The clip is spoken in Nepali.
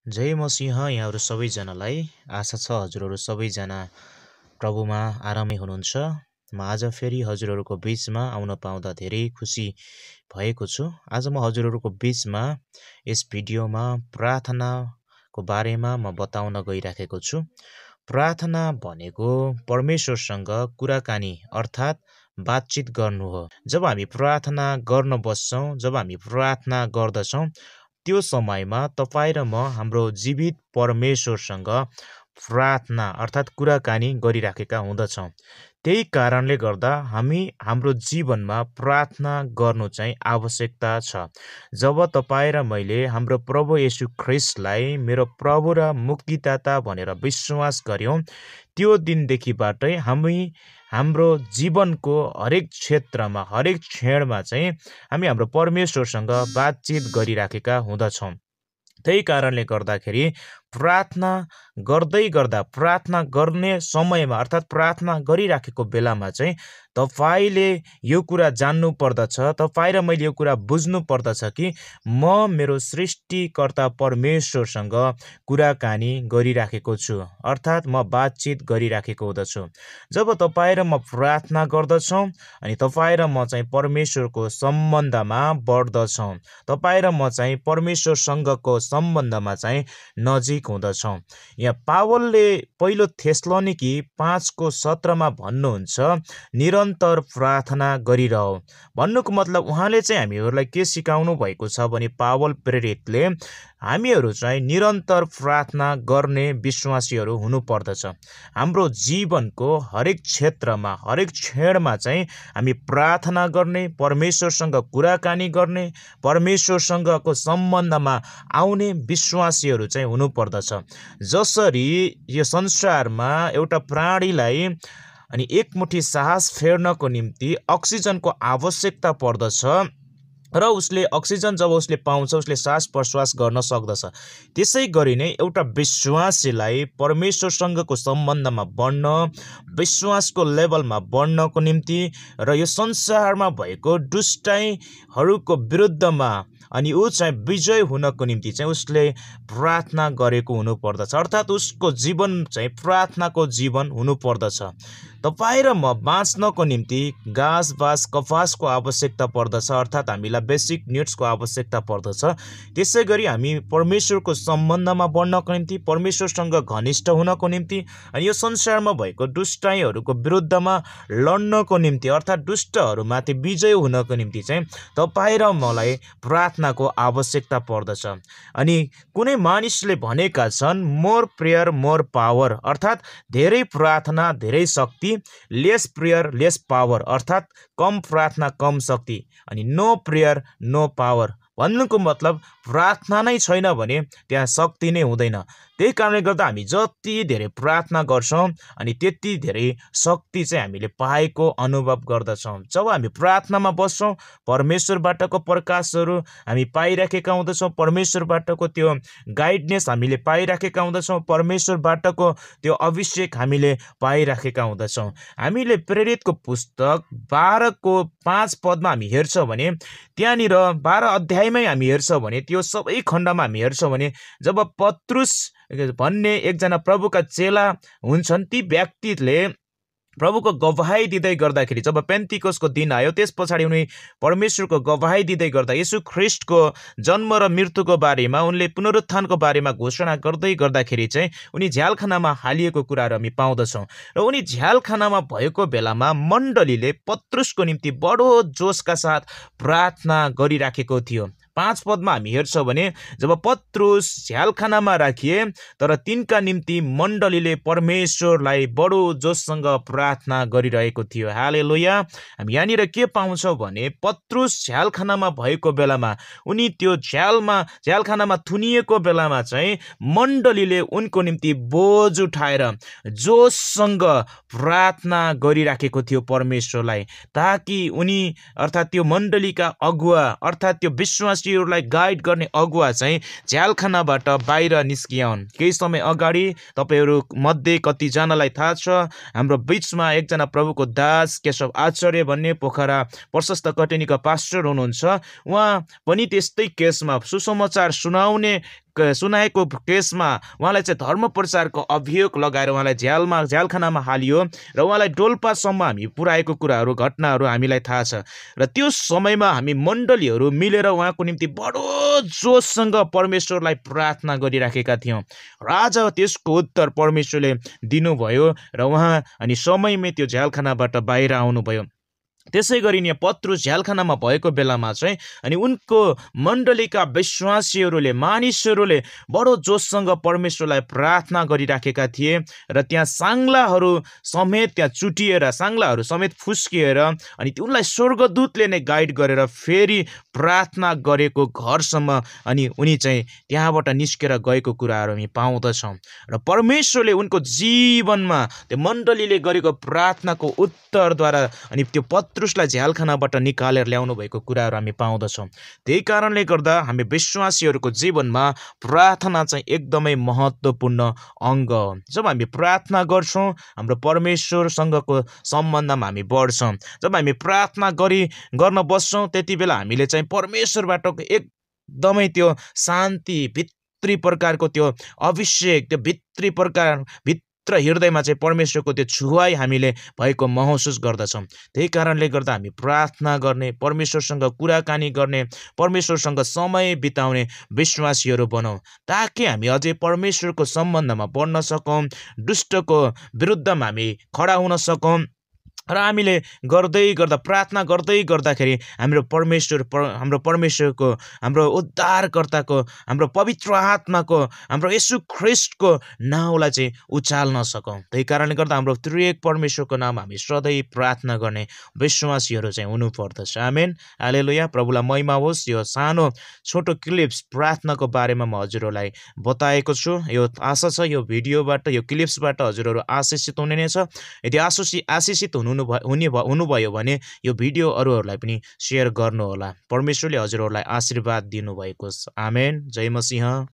जय मसीह यहाँहरू सबैजनालाई आशा छ हजुरहरू सबैजना प्रभुमा आरामै हुनुहुन्छ। म आज फेरि हजुरहरूको बीचमा आउन पाउँदा धेरै खुसी भएको छु। आज म हजुरहरूको बीचमा यस भिडियोमा प्रार्थनाको बारेमा म बताउन गइराखेको छु। प्रार्थना भनेको परमेश्वरसँग कुराकानी अर्थात् बातचित गर्नु हो। जब हामी प्रार्थना गर्न बस्छौँ, जब हामी प्रार्थना गर्दछौँ, त्यो समयमा तपाईँ र म हाम्रो जीवित परमेश्वरसँग प्रार्थना अर्थात् कुराकानी गरिराखेका हुँदछौँ। त्यही कारणले गर्दा हामी हाम्रो जीवनमा प्रार्थना गर्नु चाहिँ आवश्यकता छ। जब तपाईँ र मैले हाम्रो प्रभु येशू ख्रिस्टलाई मेरो प्रभु र मुक्तिदाता भनेर विश्वास गर्यौँ, त्यो दिनदेखिबाटै हामी हाम्रो जीवनको हरेक क्षेत्रमा, हरेक क्षणमा चाहिँ हामी हाम्रो परमेश्वरसँग बातचित गरिराखेका हुँदछौँ। त्यही कारणले गर्दाखेरि प्रार्थना गर्दै गर्दा, प्रार्थना गर्ने समयमा अर्थात् प्रार्थना गरिराखेको बेलामा चाहिँ तपाईँले यो कुरा जान्नु पर्दछ, तपाईँ र मैले यो कुरा बुझ्नु पर्दछ कि म मेरो सृष्टिकर्ता परमेश्वरसँग कुराकानी गरिराखेको छु, अर्थात् म बातचित गरिराखेको हुँदछु। जब तपाईँ र म प्रार्थना गर्दछौँ अनि तपाईँ र म चाहिँ परमेश्वरको सम्बन्धमा बढ्दछौँ, तपाईँ र म चाहिँ परमेश्वरसँगको सम्बन्धमा चाहिँ नजिक हुँदछौँ। यहाँ पावलले पहिलो थेसलोनिकी 5:17 भन्नुहुन्छ, निरन्तर प्रार्थना गरिरह। भन्नुको मतलब उहाँले चाहिँ हामीहरूलाई के सिकाउनु भएको छ भने पावल प्रेरितले हामीहरू चाहिँ निरन्तर प्रार्थना गर्ने विश्वासीहरू हुनुपर्दछ। हाम्रो जीवनको हरेक क्षेत्रमा, हरेक क्षणमा चाहिँ हामी प्रार्थना गर्ने, परमेश्वरसँग कुराकानी गर्ने, परमेश्वरसँगको सम्बन्धमा आउने विश्वासीहरू चाहिँ हुनुपर्दछ। जसरी यो संसारमा एउटा प्राणीलाई अनि एकमुठी साहस फेर्नको निम्ति अक्सिजनको आवश्यकता पर्दछ र उसले अक्सिजन जब उसले पाउँछ, उसले सास प्रश्वास गर्न सक्दछ। त्यसै गरी नै एउटा विश्वासीलाई परमेश्वरसँगको सम्बन्धमा बढ्न, विश्वासको लेभलमा बढ्नको निम्ति र यो संसारमा भएको दुष्टाइहरूको विरुद्धमा अनि ऊ चाहिँ विजय हुनको निम्ति चाहिँ उसले प्रार्थना गरेको हुनुपर्दछ, अर्थात् उसको जीवन चाहिँ प्रार्थनाको जीवन हुनुपर्दछ। तपाईँ र म बाँच्नको निम्ति घाँस बास कपासको आवश्यकता पर्दछ, अर्थात् हामीलाई बेसिक निड्सको आवश्यकता पर्दछ। त्यसै गरी हामी परमेश्वरको सम्बन्धमा बढ्नको निम्ति, परमेश्वरसँग घनिष्ठ हुनको निम्ति अनि यो संसारमा भएको दुष्टाइहरूको विरुद्धमा लड्नको निम्ति अर्थात् दुष्टहरूमाथि विजय हुनको निम्ति चाहिँ तपाईँ र मलाई प्रार्थनाको आवश्यकता पर्दछ। अनि कुनै मानिसले भनेका छन्, मोर प्रेयर मोर पावर, अर्थात् धेरै प्रार्थना धेरै शक्ति, लेस प्रेयर लेस पावर, अर्थात् कम प्रार्थना कम शक्ति, अनि नो प्रेयर नो पावर। भन्नुको मतलब प्रार्थना नै छैन भने त्यहाँ शक्ति नै हुँदैन। त्यही कारणले गर्दा हामी जति धेरै प्रार्थना गर्छौँ अनि त्यति धेरै शक्ति चाहिँ हामीले पाएको अनुभव गर्दछौँ। जब हामी प्रार्थनामा बस्छौँ, परमेश्वरबाटको प्रकाशहरू हामी पाइराखेका हुँदछौँ, परमेश्वरबाटको त्यो गाइडनेस हामीले पाइराखेका हुँदछौँ, परमेश्वरबाटको त्यो अभिषेक हामीले पाइराखेका हुँदछौँ। हामीले प्रेरितको पुस्तक 12:5 हामी हेर्छौँ भने त्यहाँनिर 12 अध्यायमै हामी हेर्छौँ भने त्यो सबै खण्डमा हामी हेर्छौँ भने जब पत्रुस भन्ने एकजना प्रभुका चेला हुन्छन्, ती व्यक्तिले प्रभुको गवाही दिँदै गर्दाखेरि जब पेन्तिकोसको दिन आयो, त्यस पछाडि उनी परमेश्वरको गवाही दिँदै गर्दा येशू ख्रिस्टको जन्म र मृत्युको बारेमा, उनले पुनरुत्थानको बारेमा घोषणा गर्दै गर्दाखेरि चाहिँ उनी झ्यालखानामा हालिएको कुराहरू हामी पाउँदछौँ। र उनी झ्यालखानामा भएको बेलामा मण्डलीले पत्रुसको निम्ति बडो जोसका साथ प्रार्थना गरिराखेको थियो। 5 पदमा हामी हेर्छौँ भने जब पत्रुस झ्यालखानामा राखिए तर तिनका निम्ति मण्डलीले परमेश्वरलाई बडो जोससँग प्रार्थना गरिरहेको थियो। हालेलुया। हामी यहाँनिर के पाउँछौँ भने पत्रुस झ्यालखानामा भएको बेलामा, उनी त्यो झ्यालखानामा थुनिएको बेलामा चाहिँ मण्डलीले उनको निम्ति बोझ उठाएर जोससँग प्रार्थना गरिराखेको थियो परमेश्वरलाई, ताकि उनी अर्थात् त्यो मण्डलीका अगुवा अर्थात् त्यो विश्वासीहरूलाई गाइड गर्ने अगुवा चाहिँ झ्यालखानाबाट बाहिर निस्कियाउन्। केही समय अगाडि तपाईँहरू मध्ये कतिजनालाई थाहा छ, हाम्रो बीचमा एकजना प्रभुको दास केशव आचार्य भन्ने पोखरा प्रशस्त कटेनीका पास्टर हुनुहुन्छ। उहाँ पनि त्यस्तै केसमा सुसमाचार सुनाउने सुनाएको केसमा उहाँलाई चाहिँ धर्म प्रचारको अभियोग लगाएर उहाँलाई झ्यालखानामा हालियो र उहाँलाई डोल्पासम्म हामी पुर्याएको कुराहरू घटनाहरू हामीलाई थाहा छ। र त्यो समयमा हामी मण्डलीहरू मिलेर उहाँको निम्ति बडो जोससँग परमेश्वरलाई प्रार्थना गरिराखेका थियौँ र आज त्यसको उत्तर परमेश्वरले दिनुभयो र उहाँ अनि समयमै त्यो झ्यालखानाबाट बाहिर आउनुभयो। त्यसै गरी यहाँ पत्रुस झ्यालखानामा भएको बेलामा चाहिँ अनि उनको मण्डलीका विश्वासीहरूले मानिसहरूले बडो जोससँग परमेश्वरलाई प्रार्थना गरिराखेका थिए र त्यहाँ साङ्लाहरू समेत त्यहाँ चुटिएर साङ्लाहरू समेत फुस्किएर अनि उनलाई स्वर्गदूतले नै गाइड गरेर फेरि प्रार्थना गरेको घरसम्म अनि उनी चाहिँ त्यहाँबाट निस्केर गएको कुराहरू हामी पाउँदछौँ र परमेश्वरले उनको जीवनमा त्यो मण्डलीले गरेको प्रार्थनाको उत्तरद्वारा अनि त्यो पत्रुसलाई झ्यालखानाबाट निकालेर ल्याउनु भएको कुराहरू हामी पाउँदछौँ। त्यही कारणले गर्दा हामी विश्वासीहरूको जीवनमा प्रार्थना चाहिँ एकदमै महत्त्वपूर्ण अङ्ग हो। जब हामी प्रार्थना गर्छौँ हाम्रो परमेश्वरसँगको सम्बन्धमा हामी बढ्छौँ। जब हामी प्रार्थना गर्न बस्छौँ त्यति बेला हामीले चाहिँ परमेश्वरबाट एकदमै त्यो शान्ति भित्री प्रकारको त्यो अभिषेक त्यो भित्र हृदयमा चाहिँ परमेश्वरको त्यो छुवाई हामीले भएको महसुस गर्दछौँ। त्यही कारणले गर्दा हामी प्रार्थना गर्ने परमेश्वरसँग कुराकानी गर्ने परमेश्वरसँग समय बिताउने विश्वासीहरू बनाऊ ताकि हामी अझै परमेश्वरको सम्बन्धमा बढ्न सकौँ, दुष्टको विरुद्धमा हामी खडा हुन सकौँ र हामीले प्रार्थना गर्दै गर्दाखेरि हाम्रो परमेश्वरको हाम्रो उद्धारकर्ताको हाम्रो पवित्र आत्माको हाम्रो येशू ख्रिस्टको नाउँलाई चाहिँ उचाल्न सकौँ। त्यही कारणले गर्दा हाम्रो त्रिएक परमेश्वरको नाम हामी सधैँ प्रार्थना गर्ने विश्वासीहरू चाहिँ हुनुपर्दछ। आमेन, हालेलुया। प्रभुलाई महिमा होस्। यो सानो छोटो क्लिप्स प्रार्थनाको बारेमा म हजुरहरूलाई बताएको छु। यो आशा छ यो भिडियोबाट यो क्लिप्सबाट हजुरहरू आशिषित हुने नै छ। यदि आशिषित हुनुभयो भने यो भिडियो अरूहरूलाई पनि सेयर गर्नुहोला। परमेश्वरले हजुरहरूलाई आशीर्वाद दिनुभएको छ। आमेन। जय मसीह।